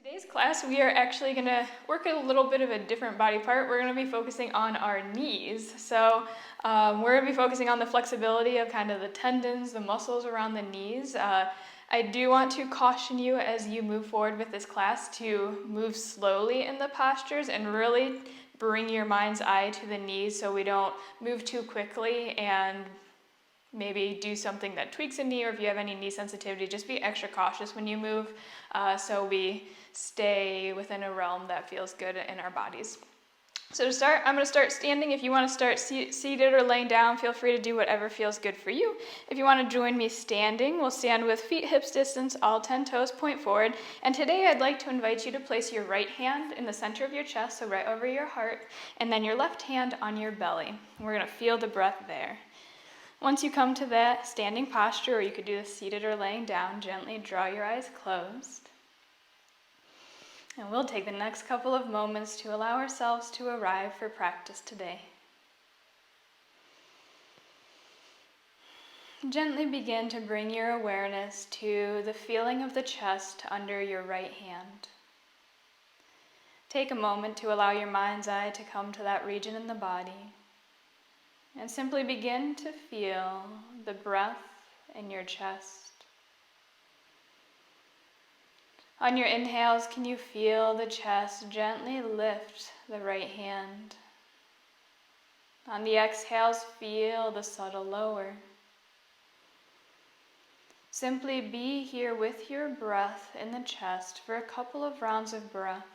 Today's class, we are actually going to work a little bit of a different body part. We're going to be focusing on our knees. So we're going to be focusing on the flexibility of kind of the tendons, the muscles around the knees. I do want to caution you as you move forward with this class to move slowly in the postures and really bring your mind's eye to the knees so we don't move too quickly and maybe do something that tweaks a knee, or if you have any knee sensitivity, just be extra cautious when you move so we stay within a realm that feels good in our bodies. So to start, I'm going to start standing. If you want to start seated or laying down, feel free to do whatever feels good for you. If you want to join me standing, we'll stand with feet hips distance, all 10 toes point forward. And today I'd like to invite you to place your right hand in the center of your chest, so right over your heart, and then your left hand on your belly. We're going to feel the breath there. Once you come to that standing posture, or you could do this seated or laying down, gently draw your eyes closed. And we'll take the next couple of moments to allow ourselves to arrive for practice today. Gently begin to bring your awareness to the feeling of the chest under your right hand. Take a moment to allow your mind's eye to come to that region in the body. And simply begin to feel the breath in your chest. On your inhales, can you feel the chest gently lift the right hand? On the exhales, feel the subtle lower. Simply be here with your breath in the chest for a couple of rounds of breath.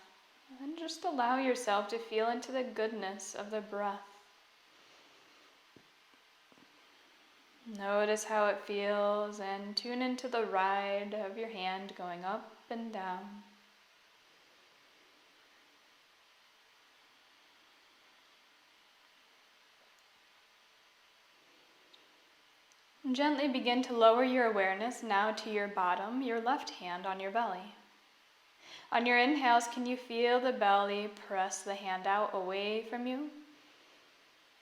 And just allow yourself to feel into the goodness of the breath. Notice how it feels and tune into the ride of your hand going up and down. And gently begin to lower your awareness now to your bottom, your left hand on your belly. On your inhales, can you feel the belly press the hand out away from you?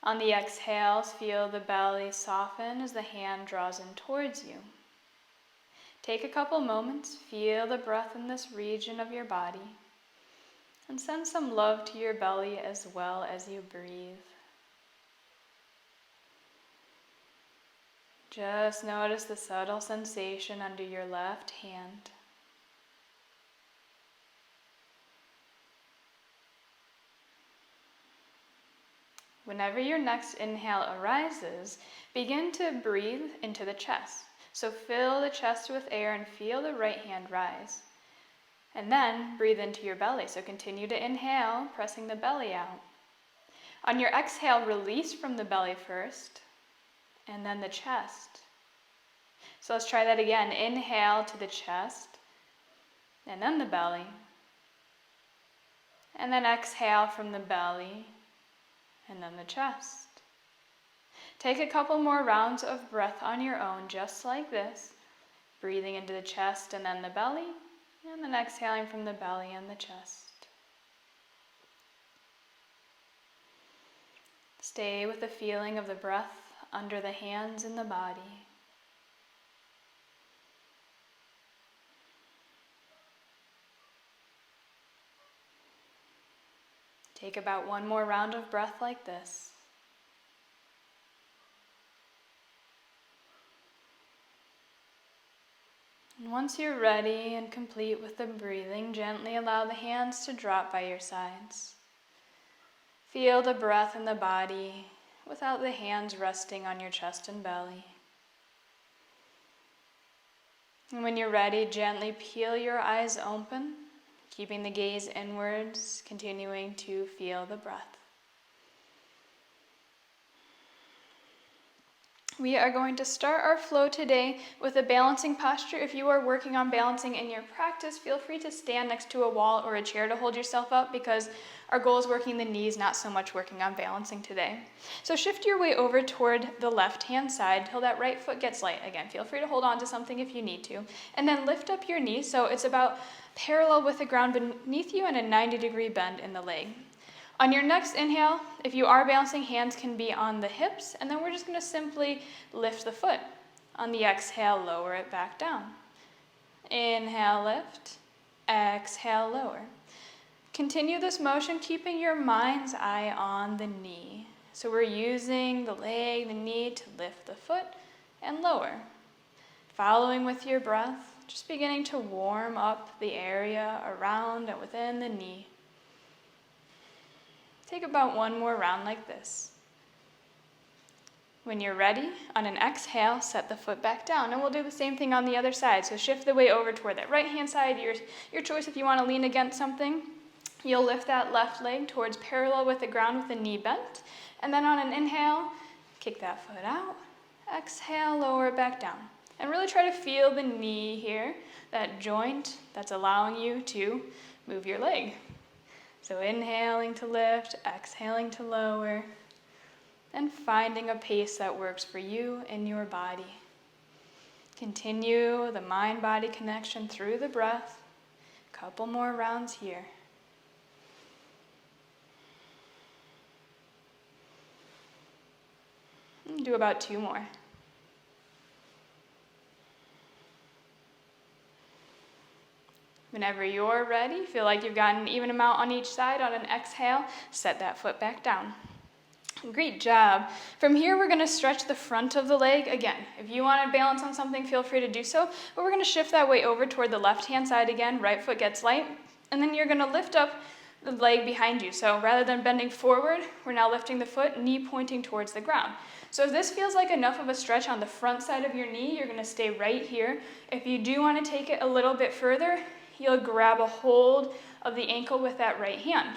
On the exhales, feel the belly soften as the hand draws in towards you. Take a couple moments, feel the breath in this region of your body, and send some love to your belly as well as you breathe. Just notice the subtle sensation under your left hand. Whenever your next inhale arises, begin to breathe into the chest. So fill the chest with air and feel the right hand rise. And then breathe into your belly. So continue to inhale, pressing the belly out. On your exhale, release from the belly first, and then the chest. So let's try that again. Inhale to the chest, and then the belly. And then exhale from the belly, and then the chest. Take a couple more rounds of breath on your own, just like this. Breathing into the chest and then the belly, and then exhaling from the belly and the chest. Stay with the feeling of the breath under the hands in the body. Take about one more round of breath like this. And once you're ready and complete with the breathing, gently allow the hands to drop by your sides. Feel the breath in the body without the hands resting on your chest and belly. And when you're ready, gently peel your eyes open, keeping the gaze inwards, continuing to feel the breath. We are going to start our flow today with a balancing posture. If you are working on balancing in your practice, feel free to stand next to a wall or a chair to hold yourself up, because our goal is working the knees, not so much working on balancing today. So shift your way over toward the left-hand side till that right foot gets light. Again, feel free to hold on to something if you need to. And then lift up your knee so it's about parallel with the ground beneath you and a 90-degree bend in the leg. On your next inhale, if you are balancing, hands can be on the hips, and then we're just going to simply lift the foot. On the exhale, lower it back down. Inhale, lift. Exhale, lower. Continue this motion, keeping your mind's eye on the knee. So we're using the leg, the knee to lift the foot and lower. Following with your breath, just beginning to warm up the area around and within the knee. Take about one more round like this. When you're ready, on an exhale, set the foot back down. And we'll do the same thing on the other side. So shift the weight over toward that right-hand side. Your choice if you want to lean against something. You'll lift that left leg towards parallel with the ground with the knee bent. And then on an inhale, kick that foot out. Exhale, lower it back down. And really try to feel the knee here, that joint that's allowing you to move your leg. So inhaling to lift, exhaling to lower, and finding a pace that works for you and your body. Continue the mind-body connection through the breath. Couple more rounds here. Do about 2 more. Whenever you're ready, feel like you've got an even amount on each side. On an exhale, set that foot back down. Great job. From here, we're going to stretch the front of the leg. Again, if you want to balance on something, feel free to do so. But we're going to shift that weight over toward the left-hand side again. Right foot gets light. And then you're going to lift up the leg behind you. So rather than bending forward, we're now lifting the foot, knee pointing towards the ground. So if this feels like enough of a stretch on the front side of your knee, you're going to stay right here. If you do want to take it a little bit further, you'll grab a hold of the ankle with that right hand.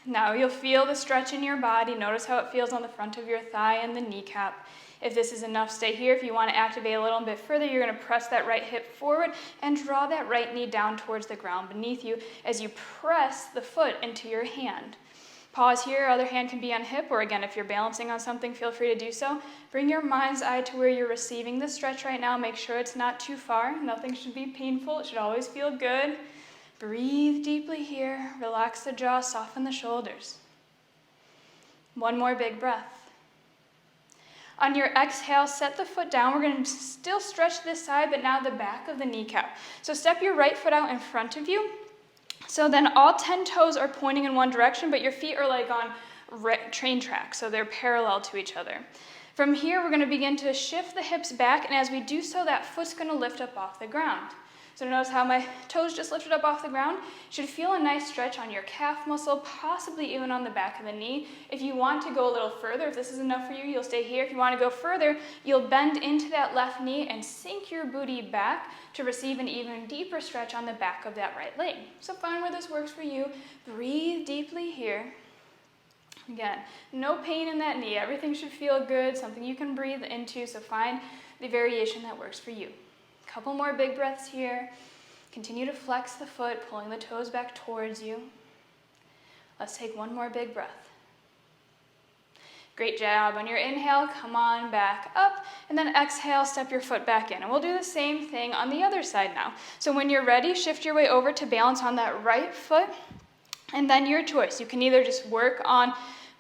Now you'll feel the stretch in your body. Notice how it feels on the front of your thigh and the kneecap. If this is enough, stay here. If you want to activate a little bit further, you're going to press that right hip forward and draw that right knee down towards the ground beneath you as you press the foot into your hand. Pause here, other hand can be on hip, or again, if you're balancing on something, feel free to do so. Bring your mind's eye to where you're receiving the stretch right now. Make sure it's not too far. Nothing should be painful. It should always feel good. Breathe deeply here. Relax the jaw, soften the shoulders. One more big breath. On your exhale, set the foot down. We're going to still stretch this side, but now the back of the kneecap. So step your right foot out in front of you. So then all 10 toes are pointing in one direction, but your feet are like on train tracks, so they're parallel to each other. From here, we're going to begin to shift the hips back, and as we do so, that foot's going to lift up off the ground. So notice how my toes just lifted up off the ground. You should feel a nice stretch on your calf muscle, possibly even on the back of the knee. If you want to go a little further, if this is enough for you, you'll stay here. If you want to go further, you'll bend into that left knee and sink your booty back to receive an even deeper stretch on the back of that right leg. So find where this works for you. Breathe deeply here. Again, no pain in that knee. Everything should feel good, something you can breathe into, so find the variation that works for you. Couple more big breaths here. Continue to flex the foot, pulling the toes back towards you. Let's take one more big breath. Great job. On your inhale, come on back up, and then exhale, step your foot back in. And we'll do the same thing on the other side now. So when you're ready, shift your way over to balance on that right foot, and then your choice. You can either just work on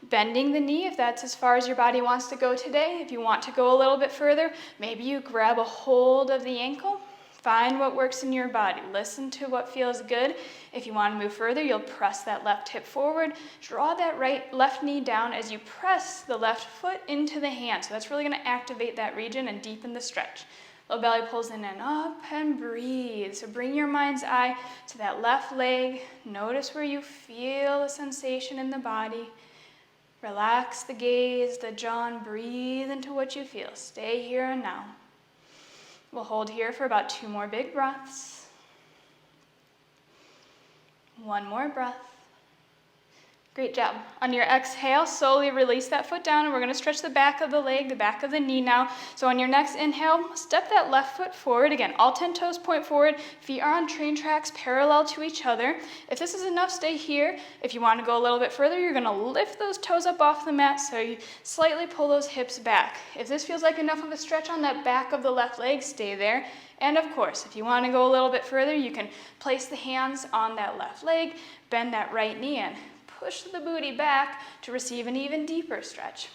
bending the knee if that's as far as your body wants to go today. If you want to go a little bit further, maybe you grab a hold of the ankle. Find what works in your body. Listen to what feels good. If you want to move further, you'll press that left hip forward. Draw that left knee down as you press the left foot into the hand. So that's really going to activate that region and deepen the stretch. Low belly pulls in and up, and breathe. So bring your mind's eye to that left leg. Notice where you feel the sensation in the body. Relax the gaze, the jaw, and breathe into what you feel. Stay here and now. We'll hold here for about 2 more big breaths. 1 more breath. Great job. On your exhale, slowly release that foot down, and we're going to stretch the back of the leg, the back of the knee now. So on your next inhale, step that left foot forward. Again, all 10 toes point forward. Feet are on train tracks parallel to each other. If this is enough, stay here. If you want to go a little bit further, you're going to lift those toes up off the mat, so you slightly pull those hips back. If this feels like enough of a stretch on that back of the left leg, stay there. And of course, if you want to go a little bit further, you can place the hands on that left leg, bend that right knee in. Push the booty back to receive an even deeper stretch.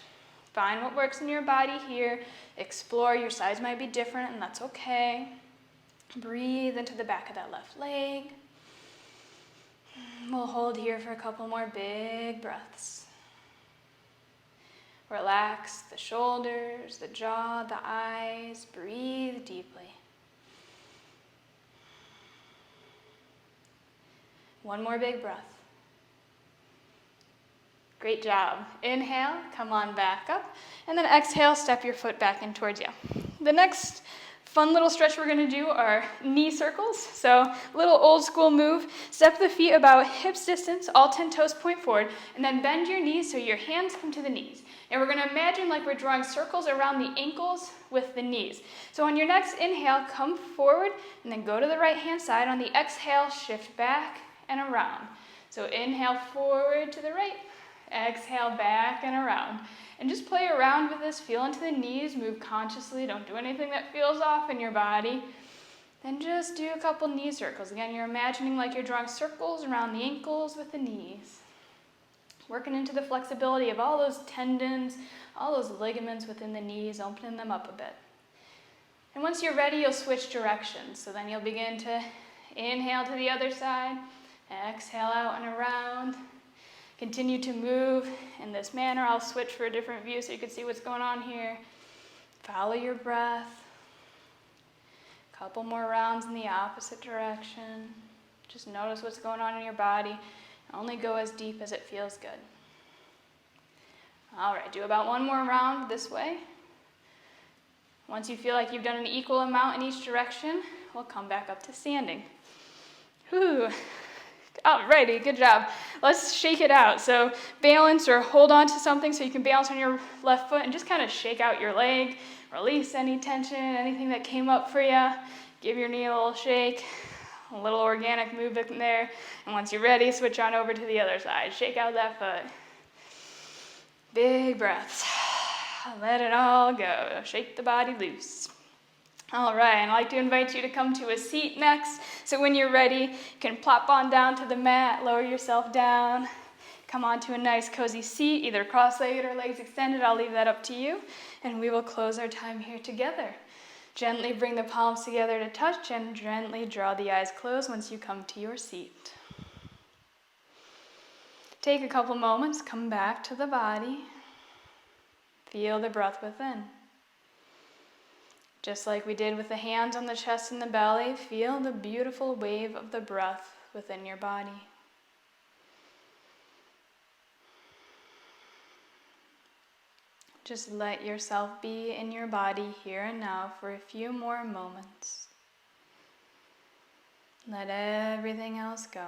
Find what works in your body here. Explore. Your size might be different, and that's okay. Breathe into the back of that left leg. We'll hold here for a couple more big breaths. Relax the shoulders, the jaw, the eyes. Breathe deeply. One more big breath. Great job. Inhale, come on back up. And then exhale, step your foot back in towards you. The next fun little stretch we're going to do are knee circles. So little old school move. Step the feet about hips distance, all 10 toes point forward, and then bend your knees so your hands come to the knees. And we're going to imagine like we're drawing circles around the ankles with the knees. So on your next inhale, come forward and then go to the right hand side. On the exhale, shift back and around. So inhale forward to the right, exhale back and around. And just play around with this, feel into the knees, move consciously, don't do anything that feels off in your body. Then just do a couple knee circles. Again, you're imagining like you're drawing circles around the ankles with the knees. Working into the flexibility of all those tendons, all those ligaments within the knees, opening them up a bit. And once you're ready, you'll switch directions. So then you'll begin to inhale to the other side, exhale out and around. Continue to move in this manner. I'll switch for a different view so you can see what's going on here. Follow your breath. Couple more rounds in the opposite direction. Just notice what's going on in your body. Only go as deep as it feels good. All right, do about one more round this way. Once you feel like you've done an equal amount in each direction, we'll come back up to standing. Whew. Alrighty, good job. Let's shake it out. So balance or hold on to something so you can balance on your left foot and just kind of shake out your leg. Release any tension, anything that came up for you. Give your knee a little shake, a little organic movement there. And once you're ready, switch on over to the other side. Shake out that foot. Big breaths. Let it all go. Shake the body loose. All right, and I'd like to invite you to come to a seat next. So when you're ready, you can plop on down to the mat, lower yourself down, come onto a nice cozy seat, either cross-legged or legs extended. I'll leave that up to you. And we will close our time here together. Gently bring the palms together to touch and gently draw the eyes closed once you come to your seat. Take a couple moments, come back to the body. Feel the breath within. Just like we did with the hands on the chest and the belly, feel the beautiful wave of the breath within your body. Just let yourself be in your body here and now for a few more moments. Let everything else go.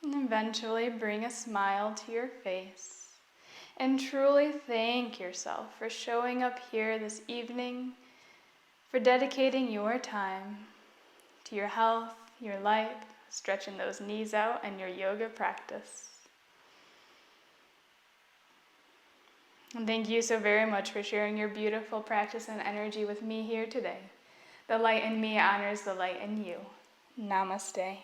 And eventually bring a smile to your face. And truly thank yourself for showing up here this evening, for dedicating your time to your health, your life, stretching those knees out, and your yoga practice. And thank you so very much for sharing your beautiful practice and energy with me here today. The light in me honors the light in you. Namaste.